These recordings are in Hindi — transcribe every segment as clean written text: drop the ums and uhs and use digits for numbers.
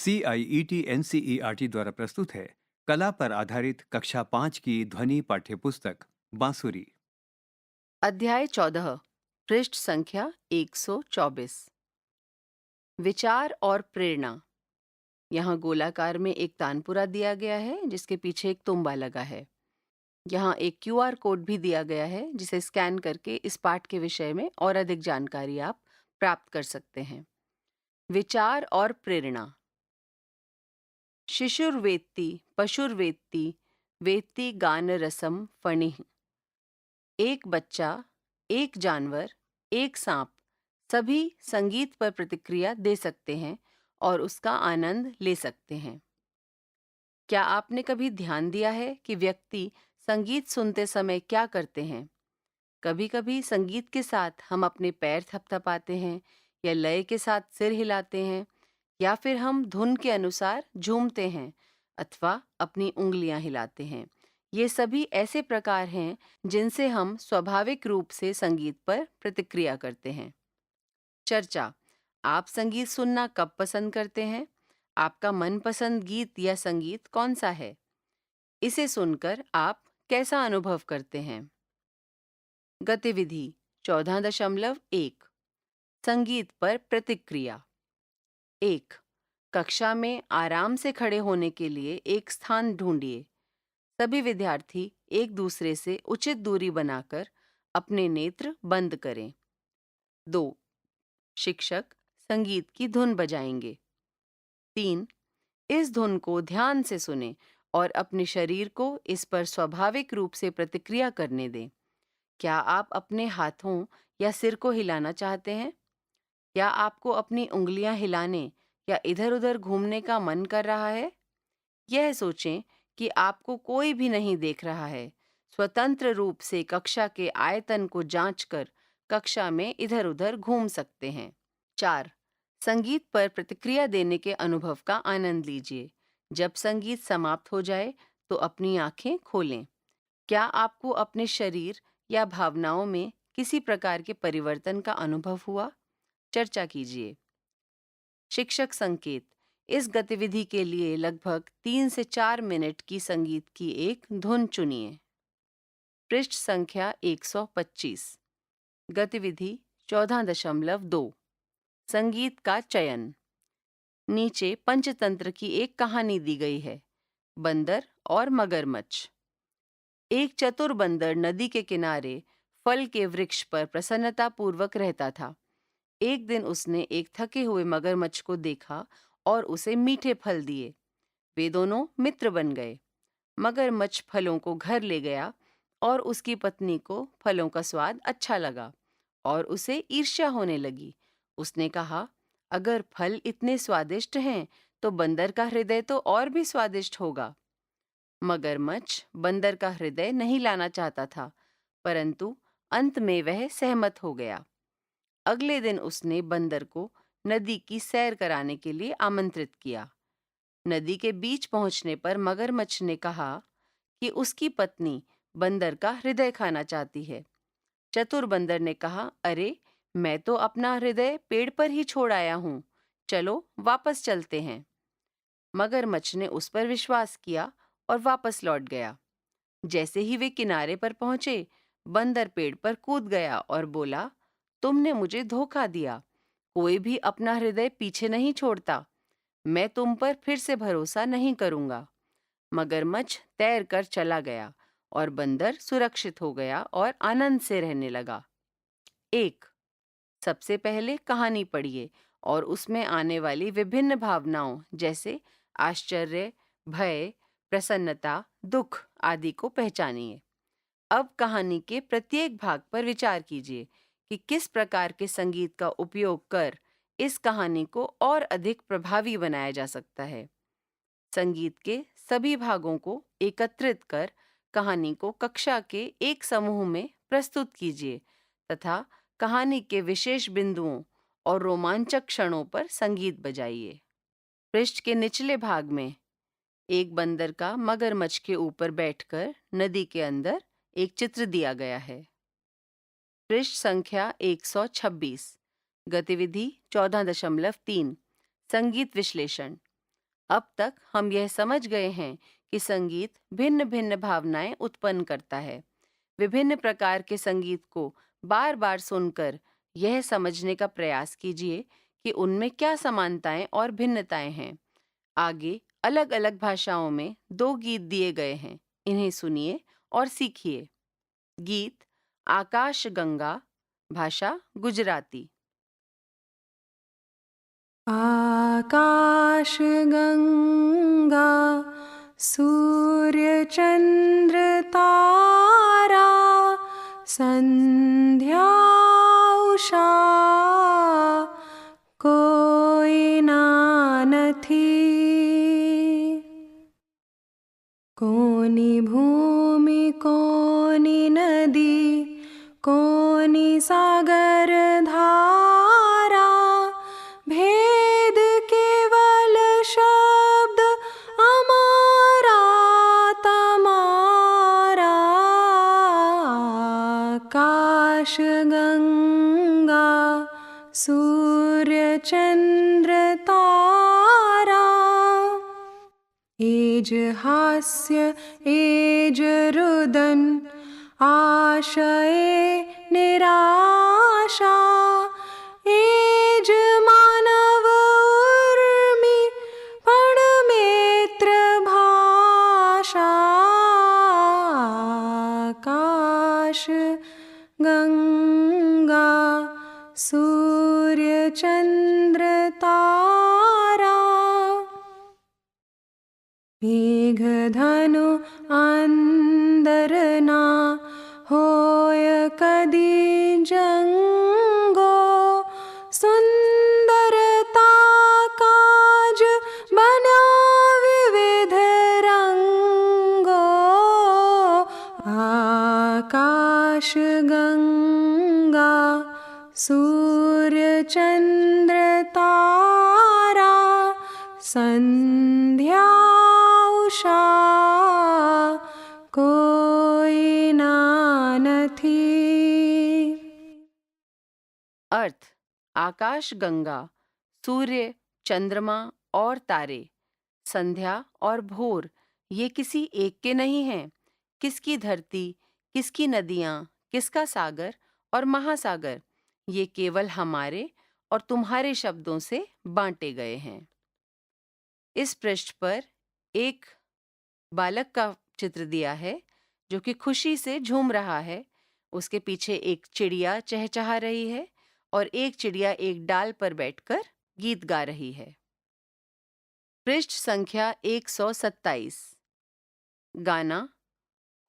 CIET द्वारा प्रस्तुत है कला पर आधारित कक्षा 5 की ध्वनि पाठ्यपुस्तक बांसुरी। अध्याय 14 पृष्ठ संख्या 124। विचार और प्रेरणा। यहाँ गोलाकार में एक तानपुरा दिया गया है जिसके पीछे एक तुंबा लगा है। यहाँ एक क्यूआर कोड भी दिया गया है जिसे स्कैन करके इस पाठ के विषय में और अधिक जानकारी आप प्राप्त कर सकते हैं। विचार और प्रेरणा। शिशुर्वेत्ति पशुर्वेत्ति वेत्ति गान रसम फणिः। एक बच्चा, एक जानवर, एक सांप सभी संगीत पर प्रतिक्रिया दे सकते हैं और उसका आनंद ले सकते हैं। क्या आपने कभी ध्यान दिया है कि व्यक्ति संगीत सुनते समय क्या करते हैं? कभी-कभी संगीत के साथ हम अपने पैर थपथपाते हैं या लय के साथ सिर हिलाते हैं या फिर हम धुन के अनुसार झूमते हैं अथवा अपनी उंगलियां हिलाते हैं। ये सभी ऐसे प्रकार हैं जिनसे हम स्वाभाविक रूप से संगीत पर प्रतिक्रिया करते हैं। चर्चा। आप संगीत सुनना कब पसंद करते हैं? आपका मनपसंद गीत या संगीत कौन सा है? इसे सुनकर आप कैसा अनुभव करते हैं? गतिविधि 14.1 संगीत पर प्रतिक्रिया। 1. कक्षा में आराम से खड़े होने के लिए एक स्थान ढूंढिए। सभी विद्यार्थी एक दूसरे से उचित दूरी बनाकर अपने नेत्र बंद करें। 2. शिक्षक संगीत की धुन बजाएंगे। 3. इस धुन को ध्यान से सुनें और अपने शरीर को इस पर स्वाभाविक रूप से प्रतिक्रिया करने दें। क्या आप अपने हाथों या सिर को हिलाना चाहते हैं? या आपको अपनी उंगलियां हिलाने या इधर-उधर घूमने का मन कर रहा है? यह सोचें कि आपको कोई भी नहीं देख रहा है। स्वतंत्र रूप से कक्षा के आयतन को जांचकर कक्षा में इधर-उधर घूम सकते हैं। 4. संगीत पर प्रतिक्रिया देने के अनुभव का आनंद लीजिए। जब संगीत समाप्त हो जाए तो अपनी आंखें खोलें। क्या आपको अपने शरीर या भावनाओं में किसी प्रकार के परिवर्तन का अनुभव हुआ? चर्चा कीजिए। शिक्षक संकेत। इस गतिविधि के लिए लगभग 3 से 4 मिनट की संगीत की एक धुन चुनिए। पृष्ठ संख्या 125। गतिविधि 14.2 संगीत का चयन। नीचे पंचतंत्र की एक कहानी दी गई है। बंदर और मगरमच्छ। एक चतुर बंदर नदी के किनारे फल के वृक्ष पर प्रसन्नतापूर्वक रहता था। एक दिन उसने एक थके हुए मगरमच्छ को देखा और उसे मीठे फल दिए। वे दोनों मित्र बन गए। मगरमच्छ फलों को घर ले गया और उसकी पत्नी को फलों का स्वाद अच्छा लगा और उसे ईर्ष्या होने लगी। उसने कहा, अगर फल इतने स्वादिष्ट हैं, तो बंदर का हृदय तो और भी स्वादिष्ट होगा। मगरमच्छ बंदर का हृदय नहीं लाना चाहता था, परंतु अंत में वह सहमत हो गया। अगले दिन उसने बंदर को नदी की सैर कराने के लिए आमंत्रित किया। नदी के बीच पहुंचने पर मगरमच्छ ने कहा कि उसकी पत्नी बंदर का हृदय खाना चाहती है। चतुर बंदर ने कहा, अरे, मैं तो अपना हृदय पेड़ पर ही छोड़ आया हूँ। चलो वापस चलते हैं। मगरमच्छ ने उस पर विश्वास किया और वापस लौट गया। जैसे ही वे किनारे पर पहुंचे, बंदर पेड़ पर कूद गया और बोला, तुमने मुझे धोखा दिया। कोई भी अपना हृदय पीछे नहीं छोड़ता। मैं तुम पर फिर से भरोसा नहीं करूंगा। मगरमच्छ तैर कर चला गया और बंदर सुरक्षित हो गया और आनंद से रहने लगा। 1. सबसे पहले कहानी पढ़िए और उसमें आने वाली विभिन्न भावनाओं जैसे आश्चर्य, भय, प्रसन्नता, दुख आदि को पहचानिए। अब कहानी के प्रत्येक भाग पर विचार कीजिए कि किस प्रकार के संगीत का उपयोग कर इस कहानी को और अधिक प्रभावी बनाया जा सकता है। संगीत के सभी भागों को एकत्रित कर कहानी को कक्षा के एक समूह में प्रस्तुत कीजिए तथा कहानी के विशेष बिंदुओं और रोमांचक क्षणों पर संगीत बजाइए। पृष्ठ के निचले भाग में एक बंदर का मगरमच्छ के ऊपर बैठकर नदी के अंदर एक चित्र दिया गया है। पृष्ठ संख्या 126। गतिविधि 14.3 संगीत विश्लेषण। अब तक हम यह समझ गए हैं कि संगीत भिन्न भिन्न भावनाएं उत्पन्न करता है। विभिन्न प्रकार के संगीत को बार बार सुनकर यह समझने का प्रयास कीजिए कि उनमें क्या समानताएं और भिन्नताएं हैं। आगे अलग अलग भाषाओं में 2 गीत दिए गए हैं। इन्हें सुनिए और सीखिए। गीत आकाश गंगा, भाषा गुजराती। आकाश गंगा सूर्य चंद्र तारा संध्या उषा कोई ना नथी कोनी भूमि कोनी नदी कोनी सागर धारा भेद केवल शब्द अमारा तमारा आकाश गंगा सूर्य चंद्र तारा एज हास्य एज रुदन आशय निराशा एज मानव उर्मि फणमेत्र भाषा आकाश गंगा सूर्य चंद्र तारा मेघधनु अंदरना होय कदी जंगो सुंदरता काज बना विविध रंगो आकाश गंगा सूर्य चंद्र तारा संध्या उषा कोई ना नथी। अर्थ आकाश गंगा, सूर्य, चंद्रमा और तारे, संध्या और भोर ये किसी एक के नहीं हैं। किसकी धरती, किसकी नदियाँ, किसका सागर और महासागर, ये केवल हमारे और तुम्हारे शब्दों से बांटे गए हैं। इस पृष्ठ पर एक बालक का चित्र दिया है जो कि खुशी से झूम रहा है। उसके पीछे एक चिड़िया चहचहा रही है और एक चिड़िया एक डाल पर बैठकर गीत गा रही है। पृष्ठ संख्या 127। गाना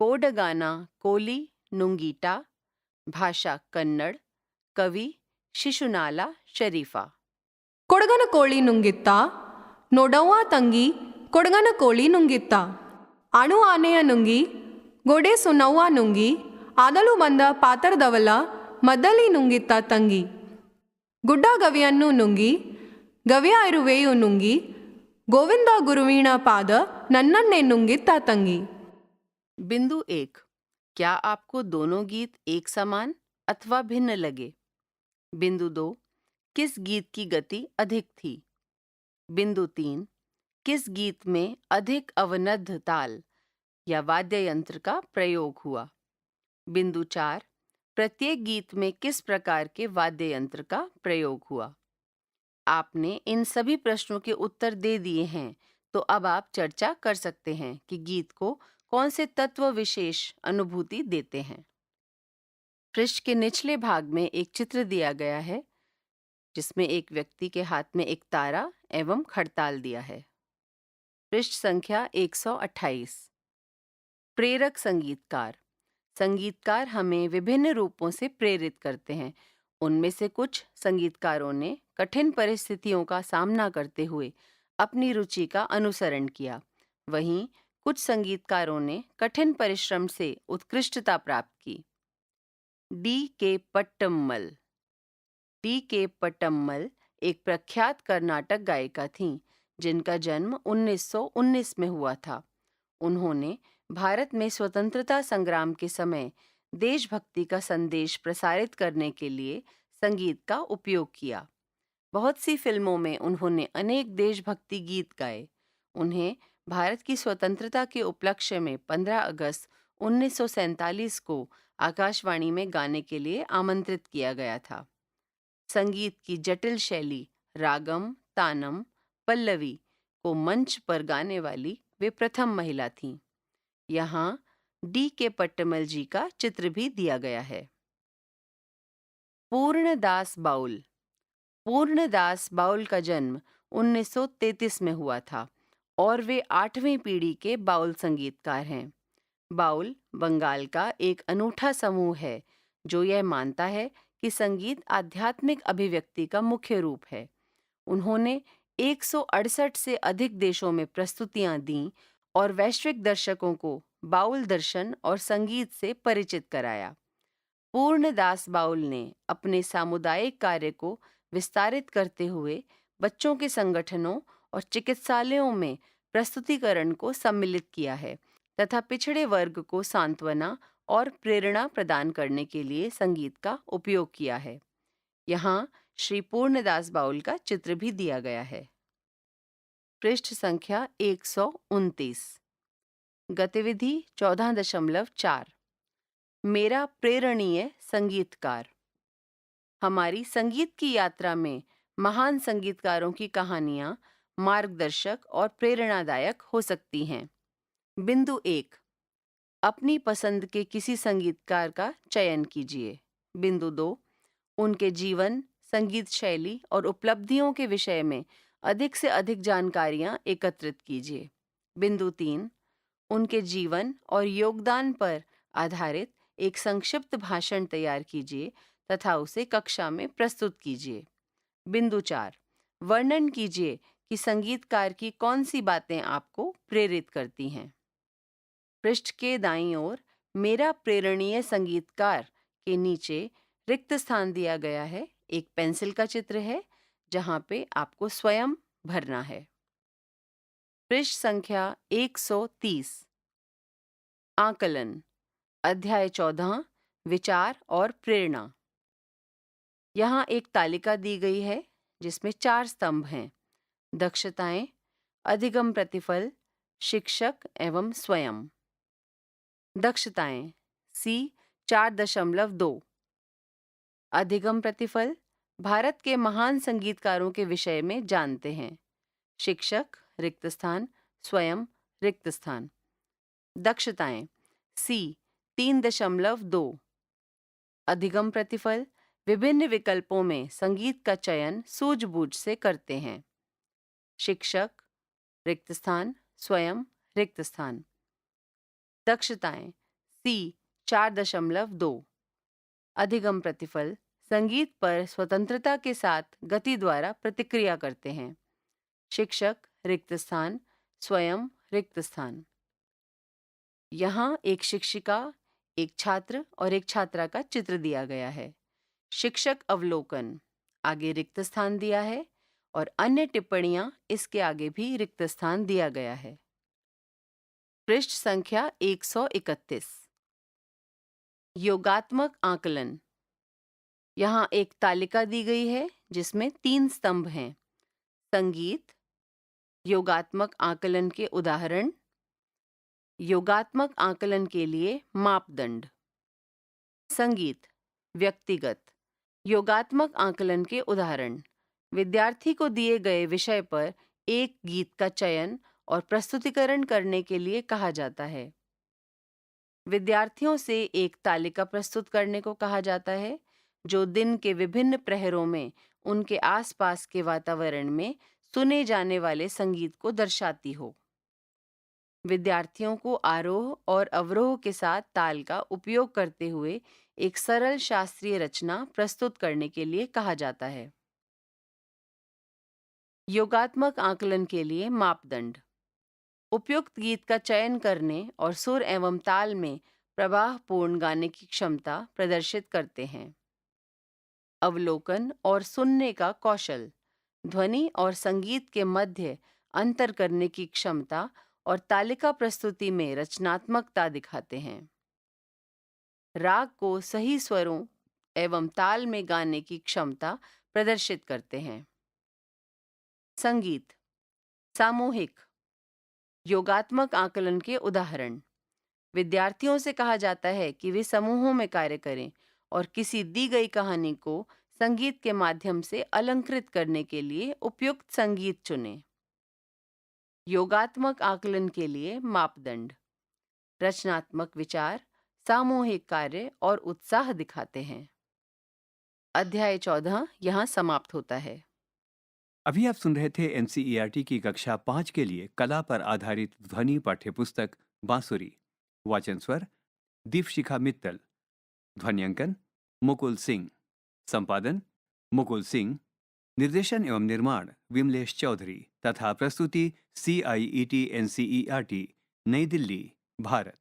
कोडगाना कोली नुंगीटा, भाषा कन्नड़, कवि शिशुनाला शरीफा। ಕೊಡಗನ ಕೋಳಿ ನುಂಗಿತ್ತ ನೋಡವ್ವ ತಂಗಿ ಕೊಡಗನ ಕೋಳಿ ನುಂಗಿತ್ತ ಅಣು ಆನೆಯ ನುಂಗಿ ಗೋಡೆ ಸುನವ್ವ ನುಂಗಿ ಆದಲು ಬಂದ ಪಾತರದವಲ ಮದ್ದಲಿ ನುಂಗಿತ್ತ ತಂಗಿ ಗುಡ್ಡ ಗವಿಯನ್ನು ನುಂಗಿ ಗವಿಯ ಇರುವೆಯು ನುಂಗಿ ಗೋವಿಂದ ಗುರುವೀಣ ಪಾದ ನನ್ನನ್ನೇ ನುಂಗಿತ್ತ ತಂಗಿ। बिंदु 1। क्या आपको दोनों गीत एक समान अथवा भिन्न लगे? बिंदु 2। किस गीत की गति अधिक थी? बिंदु 3। किस गीत में अधिक अवनद्ध ताल या वाद्य यंत्र का प्रयोग हुआ? बिंदु 4। प्रत्येक गीत में किस प्रकार के वाद्य यंत्र का प्रयोग हुआ? आपने इन सभी प्रश्नों के उत्तर दे दिए हैं, तो अब आप चर्चा कर सकते हैं कि गीत को कौन से तत्व विशेष अनुभूति देते हैं। पृष्ठ के निचले भाग में एक चित्र दिया गया है जिसमें एक व्यक्ति के हाथ में एक तारा एवं खड़ताल दिया है। पृष्ठ संख्या 128। प्रेरक संगीतकार। संगीतकार हमें विभिन्न रूपों से प्रेरित करते हैं। उनमें से कुछ संगीतकारों ने कठिन परिस्थितियों का सामना करते हुए अपनी रुचि का अनुसरण किया। वहीं कुछ संगीतकारों ने कठिन परिश्रम से उत्कृष्टता प्राप्त की। डी.के. पट्टम्मल। डी.के. पट्टम्मल एक प्रख्यात कर्नाटक गायिका थीं, जिनका जन्म 1919 में हुआ था। उन्होंने भारत में स्वतंत्रता संग्राम के समय देशभक्ति का संदेश प्रसारित करने के लिए संगीत का उपयोग किया। बहुत सी फिल्मों में उन्होंने अनेक देशभक्ति गीत गाए। उन्हें भारत की स्वतंत्रता के उपलक्ष्य में 15 अगस्त 1947 को आकाशवाणी में गाने के लिए आमंत्रित किया गया था। संगीत की जटिल शैली रागम, तानम, पल्लवी को मंच पर गाने वाली वे प्रथम महिला थीं। यहाँ डी के पट्टमल जी का चित्र भी दिया गया है। पूर्णदास बाउल। पूर्णदास बाउल का जन्म 1933 में हुआ था और वे 8वीं पीढ़ी के बाउल संगीतकार हैं। बाउल बंगाल का एक अनूठा समूह है जो यह मानता है कि संगीत आध्यात्मिक अभिव्यक्ति का मुख्य रूप है। उन्होंने 168 से अधिक देशों में प्रस्तुतियां दीं और वैश्विक दर्शकों को बाउल दर्शन और संगीत से परिचित कराया। पूर्णदास बाउल ने अपने सामुदायिक कार्य को विस्तारित करते हुए बच्चों के संगठनों और चिकित्सालयों में प्रस्तुतिकरण को सम्मिलित किया है तथा पिछड़े वर्ग को सांत्वना और प्रेरणा प्रदान करने के लिए संगीत का उपयोग किया है। यहाँ श्री पूर्णदास बाउल का चित्र भी दिया गया है। पृष्ठ संख्या 129। गतिविधि 14.4 मेरा प्रेरणीय संगीतकार। हमारी संगीत की यात्रा में महान संगीतकारों की कहानियां मार्गदर्शक और प्रेरणादायक हो सकती हैं। बिंदु 1, अपनी पसंद के किसी संगीतकार का चयन कीजिए। बिंदु 2, उनके जीवन, संगीत शैली और उपलब्धियों के विषय में अधिक से अधिक जानकारियां एकत्रित कीजिए। बिंदु 3, उनके जीवन और योगदान पर आधारित एक संक्षिप्त भाषण तैयार कीजिए तथा उसे कक्षा में प्रस्तुत कीजिए। बिंदु 4, वर्णन कीजिए कि संगीतकार की कौन सी बातें आपको प्रेरित करती हैं। पृष्ठ के दाईं ओर मेरा प्रेरणीय संगीतकार के नीचे रिक्त स्थान दिया गया है। एक पेंसिल का चित्र है जहां पे आपको स्वयं भरना है। पृष्ठ संख्या 130। आकलन, अध्याय 14, विचार और प्रेरणा। यहाँ एक तालिका दी गई है जिसमें 4 स्तंभ हैं। दक्षताएं, अधिगम प्रतिफल, शिक्षक एवं स्वयं। दक्षताएं C 4.2। अधिगम प्रतिफल, भारत के महान संगीतकारों के विषय में जानते हैं। शिक्षक रिक्त स्थान, स्वयं रिक्त स्थान। दक्षताएं C 3.2। अधिगम प्रतिफल, विभिन्न विकल्पों में संगीत का चयन सूझबूझ से करते हैं। शिक्षक रिक्त स्थान, स्वयं रिक्त स्थान। दक्षताएं C 4.2। अधिगम प्रतिफल, संगीत पर स्वतंत्रता के साथ गति द्वारा प्रतिक्रिया करते हैं। शिक्षक रिक्त स्थान, स्वयं रिक्त स्थान। यहाँ एक शिक्षिका, एक छात्र और एक छात्रा का चित्र दिया गया है। शिक्षक अवलोकन, आगे रिक्त स्थान दिया है और अन्य टिप्पणियां इसके आगे भी रिक्त स्थान दिया गया है। पृष्ठ संख्या 131। योगात्मक आकलन। यहाँ एक तालिका दी गई है जिसमें 3 स्तंभ हैं। संगीत, योगात्मक आकलन के उदाहरण, योगात्मक आकलन के लिए मापदंड। संगीत, व्यक्तिगत, योगात्मक आकलन के उदाहरण, विद्यार्थी को दिए गए विषय पर एक गीत का चयन और प्रस्तुतिकरण करने के लिए कहा जाता है। विद्यार्थियों से एक तालिका प्रस्तुत करने को कहा जाता है जो दिन के विभिन्न प्रहरों में उनके आसपास के वातावरण में सुने जाने वाले संगीत को दर्शाती हो। विद्यार्थियों को आरोह और अवरोह के साथ ताल का उपयोग करते हुए एक सरल शास्त्रीय रचना प्रस्तुत करने के लिए कहा जाता है। योगात्मक आकलन के लिए मापदंड, उपयुक्त गीत का चयन करने और सुर एवं ताल में प्रवाहपूर्ण गाने की क्षमता प्रदर्शित करते हैं। अवलोकन और सुनने का कौशल, ध्वनि और संगीत के मध्य अंतर करने की क्षमता और तालिका प्रस्तुति में रचनात्मकता दिखाते हैं। राग को सही स्वरों एवं ताल में गाने की क्षमता प्रदर्शित करते हैं। संगीत, सामूहिक, योगात्मक आकलन के उदाहरण। विद्यार्थियों से कहा जाता है कि वे समूहों में कार्य करें और किसी दी गई कहानी को संगीत के माध्यम से अलंकृत करने के लिए उपयुक्त संगीत चुनें। योगात्मक आकलन के लिए मापदंड। रचनात्मक विचार, सामूहिक कार्य और उत्साह दिखाते हैं। अध्याय 14 यहाँ समाप्त होता है। अभी आप सुन रहे थे एनसीईआरटी की कक्षा 5 के लिए कला पर आधारित ध्वनि पाठ्यपुस्तक बांसुरी। वाचन स्वर दीपशिखा मित्तल, ध्वन्यांकन मुकुल सिंह, संपादन मुकुल सिंह, निर्देशन एवं निर्माण विमलेश चौधरी तथा प्रस्तुति CIET NCERT नई दिल्ली, भारत।